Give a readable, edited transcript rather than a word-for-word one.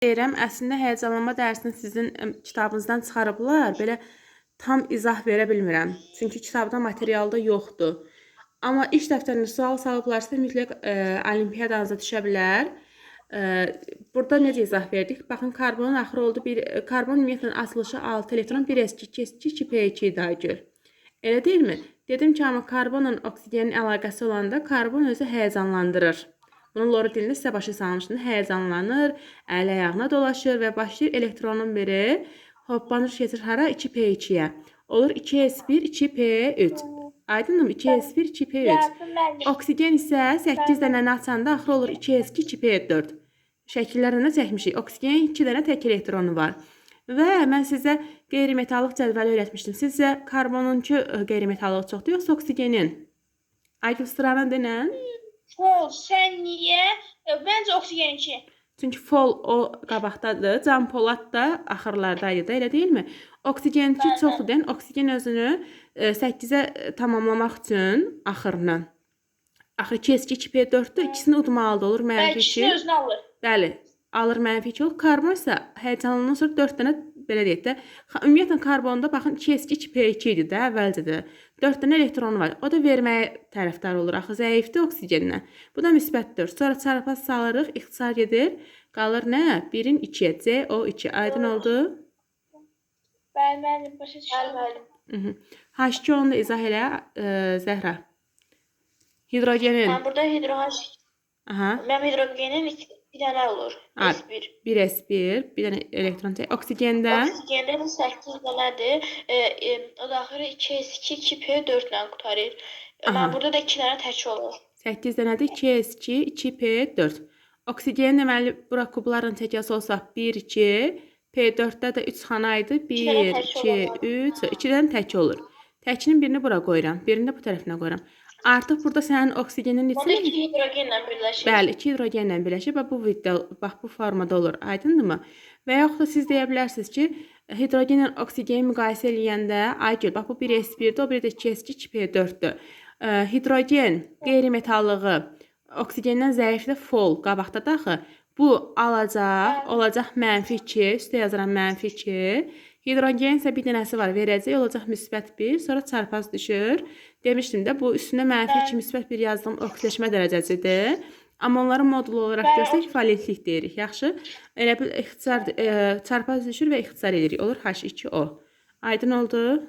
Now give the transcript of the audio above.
Deyirəm, əslində həyəcanlanma dərsini sizin kitabınızdan çıxarıblar. Belə tam izah verə bilmirəm. Çünki kitabda materialda yoxdur. Amma iş dəftərində sual salıblarsa mütləq olimpiyadanıza düşə bilər. Burada necə izah verdik? Baxın, karbonun axırı oldu. Karbon ümumiyyətlə açılışı 6 elektron, 1 s2, 2 s2, 2 p2 idi Aygül. Elə deyilmi? Dedim ki, amma karbonla oksigenin əlaqəsi olanda karbon özü həyəcanlandırır. Bunun loru dilini sizə başa salmışdım. Həyəcanlanır, əl ayağına dolaşır və başlayır elektronun biri hoppanır, keçir hara? 2p2-yə. Olur 2s1, 2p3. Aydınmı? 2s1, 2p3. Oksigen isə 8 dənəni açanda axırı olur 2s2, 2p4. Şəkillərində çəkmişik. Oksigenin 2 dənə tək elektronu var. Və mən sizə qeyri-metallıq cədvəli öyrətmişdim. Sizcə karbonunki qeyri-metallıq çoxdur, yoxsa oksigenin? Aygül, sıranı denən? Fol, sən niyə? Məncə oksigençi. Çünki fol o qabaqdadır, cam polad da axırlardaydı da, elə deyilmi? Oksigençi çoxdur deyən, oksigen özünü 8-ə tamamlamaq üçün axırını. Axı 2s2, 2p4-dür, ikisini udmalıdır, olur mənfi 2. İkisini özünə alır. Bəli, alır mənfi 2 olur. Karbon isə həyəcanlandan sonra 4 dənə belə deyək də. Ümumiyyətlə karbonda baxın 2s2, 2p2 idi də, əvvəlcədə. 4 dənə elektronu var. O da verməyə tərəfdar olur. Axı zəifdir oksigendən. Bu da müsbətdir. Sonra çarpaz salırıq, ixtisar gedir. Qalır nə? 1-in 2-yə, CO2. Aydın oldu? Bəli, başa düşürəm. H2 onu da izah elə, Zəhra. Hidrogenin. Mən burada Mən hidrogenin bir dənə olur. S1. 1s1, bir dənə elektron çək. Oksigəndə? Oksigəndə 8 dənədir. O da axırı 2s2, 2p4 ilə qutarır. Mən burada da 2 dənə tək olur. 8 dənədir. 2s2, 2p4. Oksigenin deməli, bura kubların çəkəsi olsa 1, 2, p4-də də 3 xana idi. 1, 2, 3, 2 dənə tək olur. Təkinin birini bura qoyuram, birini də bu tərəfinə qoyuram. Artıq burada sənin oksigenin içində 2 hidrogenlə birləşir. Bəli, 2 hidrogenlə birləşir və bu formada olur. Aydındırmı? Və yaxud da siz deyə bilərsiniz ki, hidrogenlə oksigeni müqayisə eləyəndə, Aygül, bax bu 1s1-dir, o biri də 2s2, 2p4-dür. Hidrogen qeyri-metallığı oksigenden zəifdir, fol qabaqda daxı. Bu alacaq, olacaq -2, üstə yazıram -2. Hidrogen isə bir dənəsi var, verəcək, olacaq -1, sonra çarpaz düşür. Demişdim də, bu üstünə -2, -1 yazdığım oksidaşma dərəcəsidir. Amma onların modulu olaraq görsək, valentlik deyirik, yaxşı? Elə bir çarpaz düşür və ixtisar edirik, olur H2O. Aydın oldu?